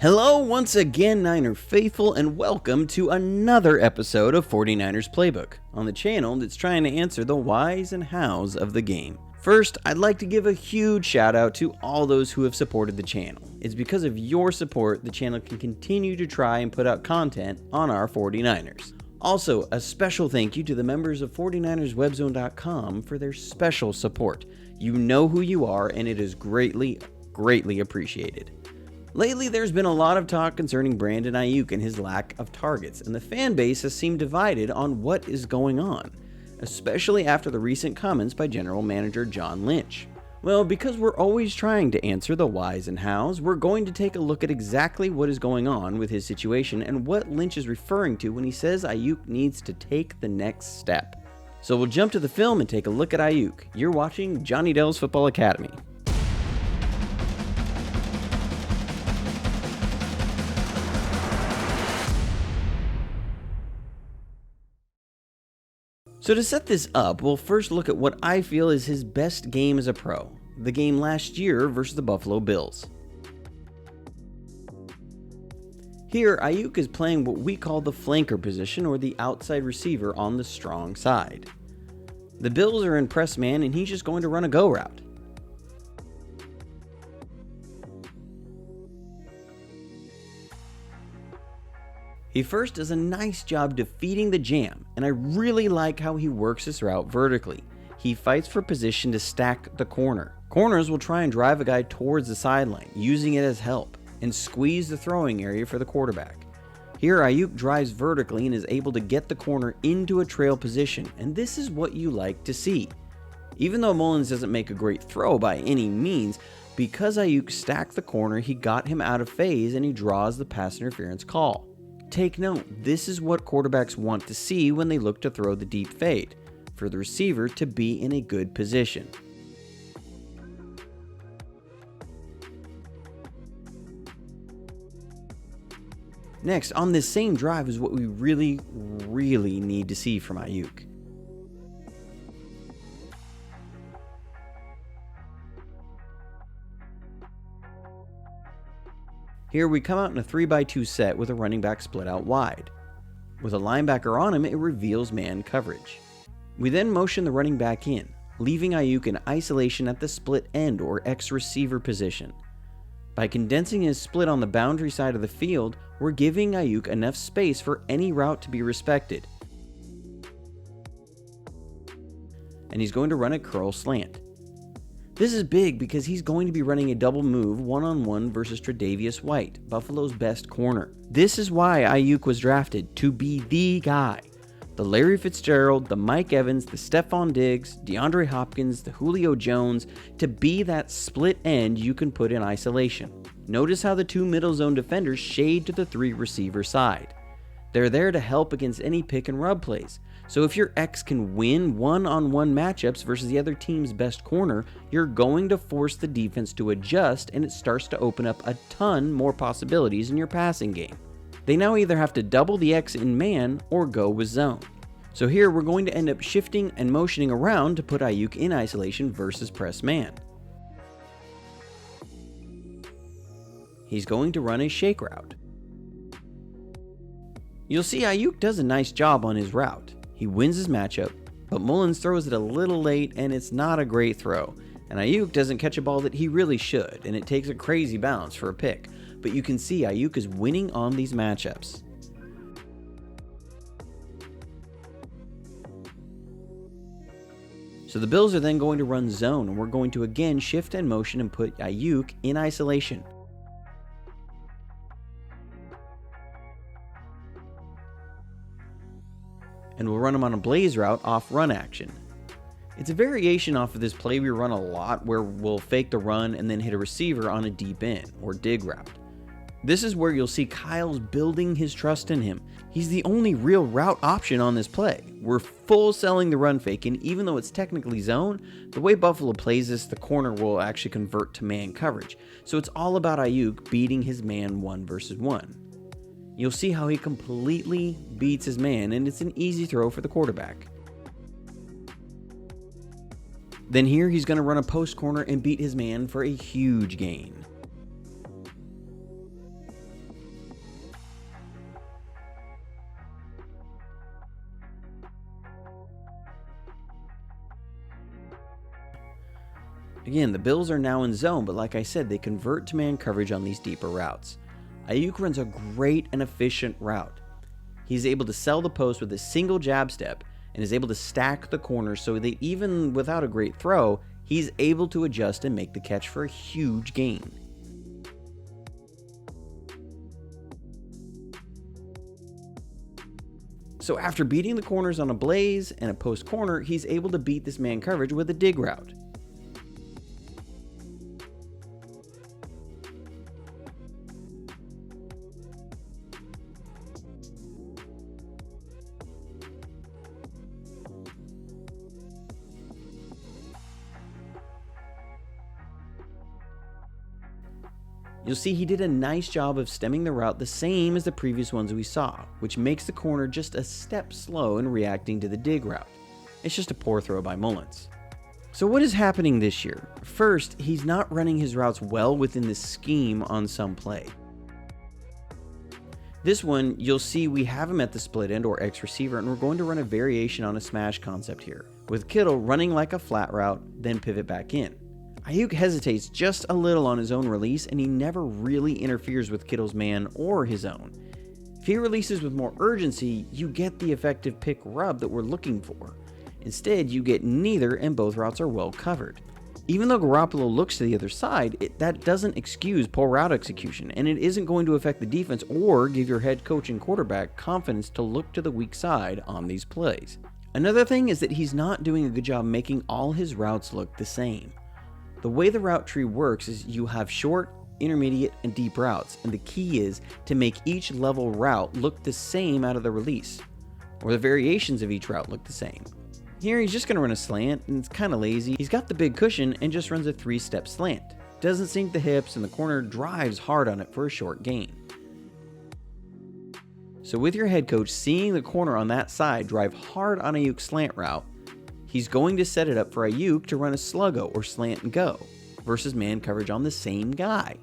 Hello once again, Niner faithful, and welcome to another episode of 49ers Playbook, on the channel that's trying to answer the whys and hows of the game. First, I'd like to give a huge shout out to all those who have supported the channel. It's because of your support the channel can continue to try and put out content on our 49ers. Also, a special thank you to the members of 49erswebzone.com for their special support. You know who you are, and it is greatly appreciated. Lately, there's been a lot of talk concerning Brandon Aiyuk and his lack of targets, and the fan base has seemed divided on what is going on, especially after the recent comments by General Manager John Lynch. Well, because we're always trying to answer the whys and hows, we're going to take a look at exactly what is going on with his situation and what Lynch is referring to when he says Aiyuk needs to take the next step. So we'll jump to the film and take a look at Aiyuk. You're watching Johnny Dell's Football Academy. So to set this up, we'll first look at what I feel is his best game as a pro, the game last year versus the Buffalo Bills. Here, Aiyuk is playing what we call the flanker position, or the outside receiver on the strong side. The Bills are in press man and he's just going to run a go route. He first does a nice job defeating the jam, and I really like how he works this route vertically. He fights for position to stack the corner. Corners will try and drive a guy towards the sideline, using it as help, and squeeze the throwing area for the quarterback. Here, Aiyuk drives vertically and is able to get the corner into a trail position, and this is what you like to see. Even though Mullins doesn't make a great throw by any means, because Aiyuk stacked the corner, he got him out of phase and he draws the pass interference call. Take note, this is what quarterbacks want to see when they look to throw the deep fade, for the receiver to be in a good position. Next, on this same drive is what we really need to see from Aiyuk. Here we come out in a 3x2 set with a running back split out wide. With a linebacker on him, it reveals man coverage. We then motion the running back in, leaving Aiyuk in isolation at the split end or X receiver position. By condensing his split on the boundary side of the field, we're giving Aiyuk enough space for any route to be respected. And he's going to run a curl slant. This is big because he's going to be running a double move one-on-one versus Tre'Davious White, Buffalo's best corner. This is why Aiyuk was drafted, to be the guy. The Larry Fitzgerald, the Mike Evans, the Stephon Diggs, DeAndre Hopkins, the Julio Jones, to be that split end you can put in isolation. Notice how the two middle zone defenders shade to the three receiver side. They're there to help against any pick and rub plays. So if your X can win one-on-one matchups versus the other team's best corner, you're going to force the defense to adjust, and it starts to open up a ton more possibilities in your passing game. They now either have to double the X in man or go with zone. So here we're going to end up shifting and motioning around to put Aiyuk in isolation versus press man. He's going to run a shake route. You'll see Aiyuk does a nice job on his route. He wins his matchup, but Mullins throws it a little late and it's not a great throw. And Aiyuk doesn't catch a ball that he really should, and it takes a crazy bounce for a pick. But you can see Aiyuk is winning on these matchups. So the Bills are then going to run zone, and we're going to again shift and motion and put Aiyuk in isolation. And we'll run him on a blaze route off run action. It's a variation off of this play we run a lot, where we'll fake the run and then hit a receiver on a deep end or dig route. This is where you'll see Kyle's building his trust in him. He's the only real route option on this play. We're full selling the run fake, and even though it's technically zone, the way Buffalo plays this, the corner will actually convert to man coverage. So it's all about Aiyuk beating his man 1 versus 1. You'll see how he completely beats his man, and it's an easy throw for the quarterback. Then here he's going to run a post corner and beat his man for a huge gain. Again, the Bills are now in zone, but like I said, they convert to man coverage on these deeper routes. Aiyuk runs a great and efficient route. He's able to sell the post with a single jab step and is able to stack the corners so that even without a great throw, he's able to adjust and make the catch for a huge gain. So after beating the corners on a blaze and a post corner, he's able to beat this man coverage with a dig route. You'll see he did a nice job of stemming the route the same as the previous ones we saw, which makes the corner just a step slow in reacting to the dig route. It's just a poor throw by Mullins. So what is happening this year? First, he's not running his routes well within the scheme on some play. This one, you'll see we have him at the split end or X receiver, and we're going to run a variation on a smash concept here, with Kittle running like a flat route, then pivot back in. Aiyuk hesitates just a little on his own release, and he never really interferes with Kittle's man or his own. If he releases with more urgency, you get the effective pick rub that we're looking for. Instead, you get neither, and both routes are well covered. Even though Garoppolo looks to the other side, that doesn't excuse poor route execution, and it isn't going to affect the defense or give your head coach and quarterback confidence to look to the weak side on these plays. Another thing is that he's not doing a good job making all his routes look the same. The way the route tree works is you have short, intermediate, and deep routes, and the key is to make each level route look the same out of the release, or the variations of each route look the same. Here he's just going to run a slant, and it's kind of lazy. He's got the big cushion and just runs a 3-step slant. Doesn't sink the hips, and the corner drives hard on it for a short gain. So with your head coach seeing the corner on that side drive hard on Aiyuk's slant route, he's going to set it up for Aiyuk to run a sluggo or slant and go, versus man coverage on the same guy.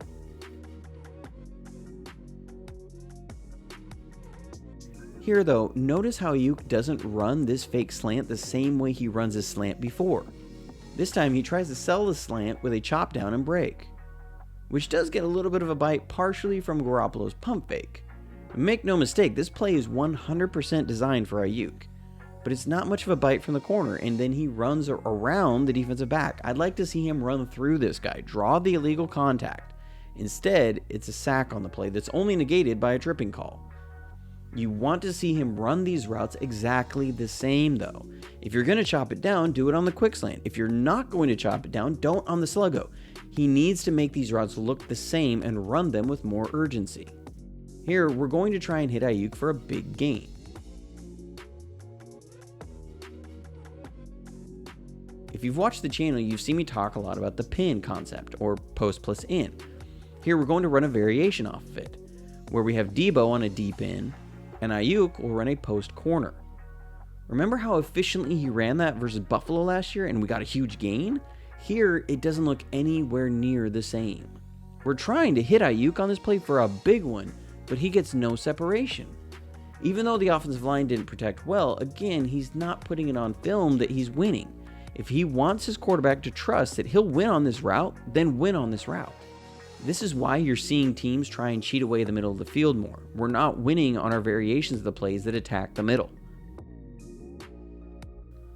Here though, notice how Aiyuk doesn't run this fake slant the same way he runs his slant before. This time he tries to sell the slant with a chop down and break, which does get a little bit of a bite partially from Garoppolo's pump fake. Make no mistake, this play is 100% designed for Aiyuk. But it's not much of a bite from the corner, and then he runs around the defensive back. I'd like to see him run through this guy, draw the illegal contact. Instead, it's a sack on the play that's only negated by a tripping call. You want to see him run these routes exactly the same though. If you're going to chop it down, do it on the quick slant. If you're not going to chop it down, don't on the sluggo. He needs to make these routes look the same and run them with more urgency. Here, we're going to try and hit Aiyuk for a big gain. If you've watched the channel, you've seen me talk a lot about the pin concept, or post plus in. Here we're going to run a variation off of it, where we have Debo on a deep in, and Aiyuk will run a post corner. Remember how efficiently he ran that versus Buffalo last year and we got a huge gain? Here, it doesn't look anywhere near the same. We're trying to hit Aiyuk on this play for a big one, but he gets no separation. Even though the offensive line didn't protect well, again, he's not putting it on film that he's winning. If he wants his quarterback to trust that he'll win on this route, then win on this route. This is why you're seeing teams try and cheat away the middle of the field more. We're not winning on our variations of the plays that attack the middle.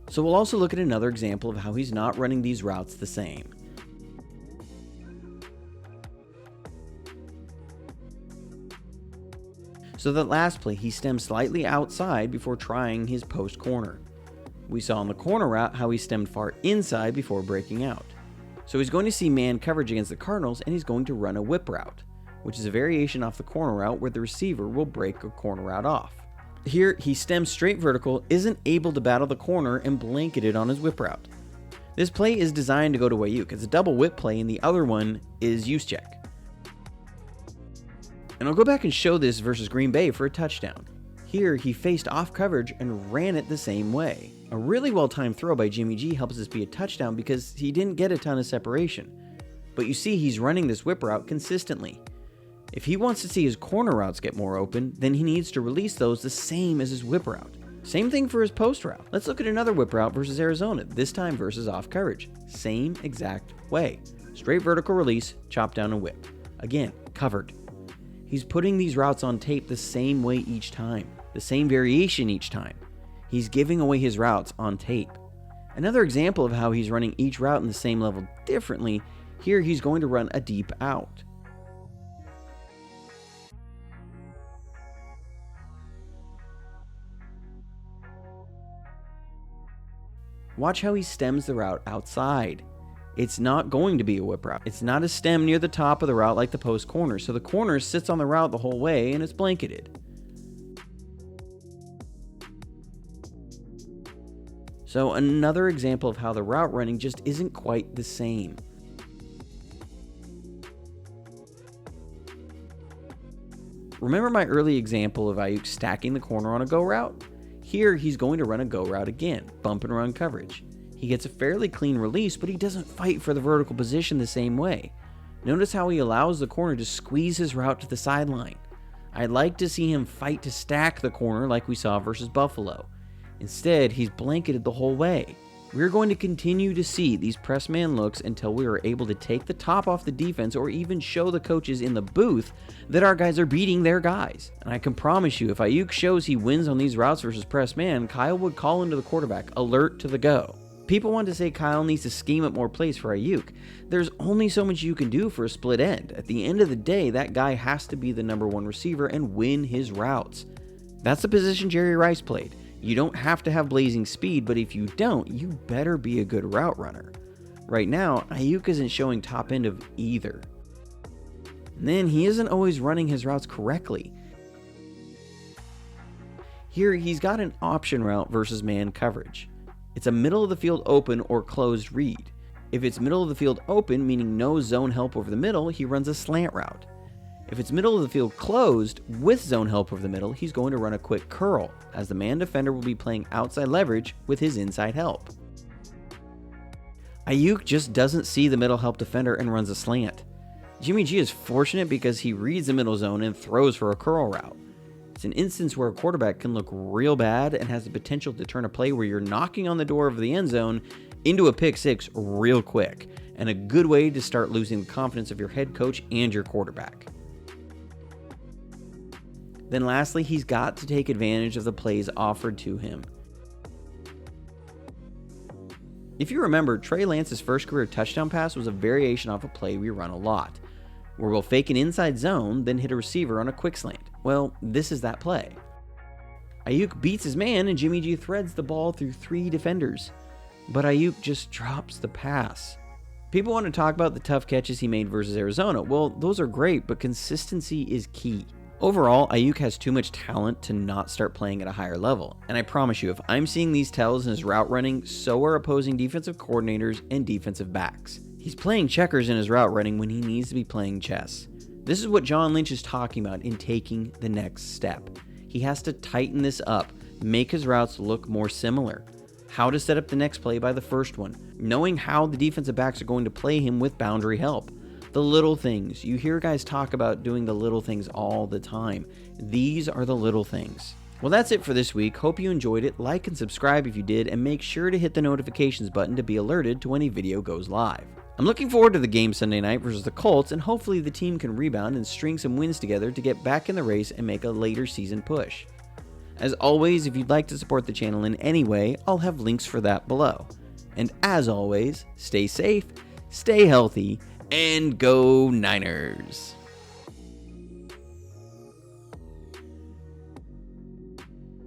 So we'll also look at another example of how he's not running these routes the same. So that last play, he stems slightly outside before trying his post corner. We saw on the corner route how he stemmed far inside before breaking out. So he's going to see man coverage against the Cardinals, and he's going to run a whip route, which is a variation off the corner route where the receiver will break a corner route off. Here, he stems straight vertical, isn't able to battle the corner, and blanketed on his whip route. This play is designed to go to Aiyuk. It's a double whip play, and the other one is use check. And I'll go back and show this versus Green Bay for a touchdown. Here, he faced off coverage and ran it the same way. A really well-timed throw by Jimmy G helps this be a touchdown because he didn't get a ton of separation. But you see he's running this whip route consistently. If he wants to see his corner routes get more open, then he needs to release those the same as his whip route. Same thing for his post route. Let's look at another whip route versus Arizona, this time versus off coverage. Same exact way. Straight vertical release, chop down and whip. Again, covered. He's putting these routes on tape the same way each time, the same variation each time. He's giving away his routes on tape. Another example of how he's running each route in the same level differently, here he's going to run a deep out. Watch how he stems the route outside. It's not going to be a whip route. It's not a stem near the top of the route like the post corner, so the corner sits on the route the whole way and it's blanketed. So another example of how the route running just isn't quite the same. Remember my early example of Aiyuk stacking the corner on a go route? Here he's going to run a go route again, bump and run coverage. He gets a fairly clean release, but he doesn't fight for the vertical position the same way. Notice how he allows the corner to squeeze his route to the sideline. I'd like to see him fight to stack the corner like we saw versus Buffalo. Instead, he's blanketed the whole way. We're going to continue to see these press man looks until we are able to take the top off the defense or even show the coaches in the booth that our guys are beating their guys. And I can promise you, if Aiyuk shows he wins on these routes versus press man, Kyle would call into the quarterback, alert to the go. People want to say Kyle needs to scheme up more plays for Aiyuk. There's only so much you can do for a split end. At the end of the day, that guy has to be the number one receiver and win his routes. That's the position Jerry Rice played. You don't have to have blazing speed, but if you don't, you better be a good route runner. Right now, Aiyuk isn't showing top end of either. And then he isn't always running his routes correctly. Here, he's got an option route versus man coverage. It's a middle of the field open or closed read. If it's middle of the field open, meaning no zone help over the middle, he runs a slant route. If it's middle of the field closed with zone help over the middle, he's going to run a quick curl, as the man defender will be playing outside leverage with his inside help. Aiyuk just doesn't see the middle help defender and runs a slant. Jimmy G is fortunate because he reads the middle zone and throws for a curl route. It's an instance where a quarterback can look real bad and has the potential to turn a play where you're knocking on the door of the end zone into a pick six real quick, and a good way to start losing the confidence of your head coach and your quarterback. Then lastly, he's got to take advantage of the plays offered to him. If you remember, Trey Lance's first career touchdown pass was a variation off a play we run a lot, where we'll fake an inside zone, then hit a receiver on a quick slant. Well, this is that play. Aiyuk beats his man and Jimmy G threads the ball through 3 defenders, but Aiyuk just drops the pass. People want to talk about the tough catches he made versus Arizona. Well, those are great, but consistency is key. Overall, Aiyuk has too much talent to not start playing at a higher level, and I promise you, if I'm seeing these tells in his route running, so are opposing defensive coordinators and defensive backs. He's playing checkers in his route running when he needs to be playing chess. This is what John Lynch is talking about in taking the next step. He has to tighten this up, make his routes look more similar. How to set up the next play by the first one, knowing how the defensive backs are going to play him with boundary help. The little things. You hear guys talk about doing the little things all the time. These are the little things. Well, that's it for this week. Hope you enjoyed it. Like and subscribe if you did, and make sure to hit the notifications button to be alerted to when a video goes live. I'm looking forward to the game Sunday night versus the Colts, and hopefully the team can rebound and string some wins together to get back in the race and make a later season push. As always, if you'd like to support the channel in any way, I'll have links for that below. And as always, stay safe, stay healthy, and go Niners!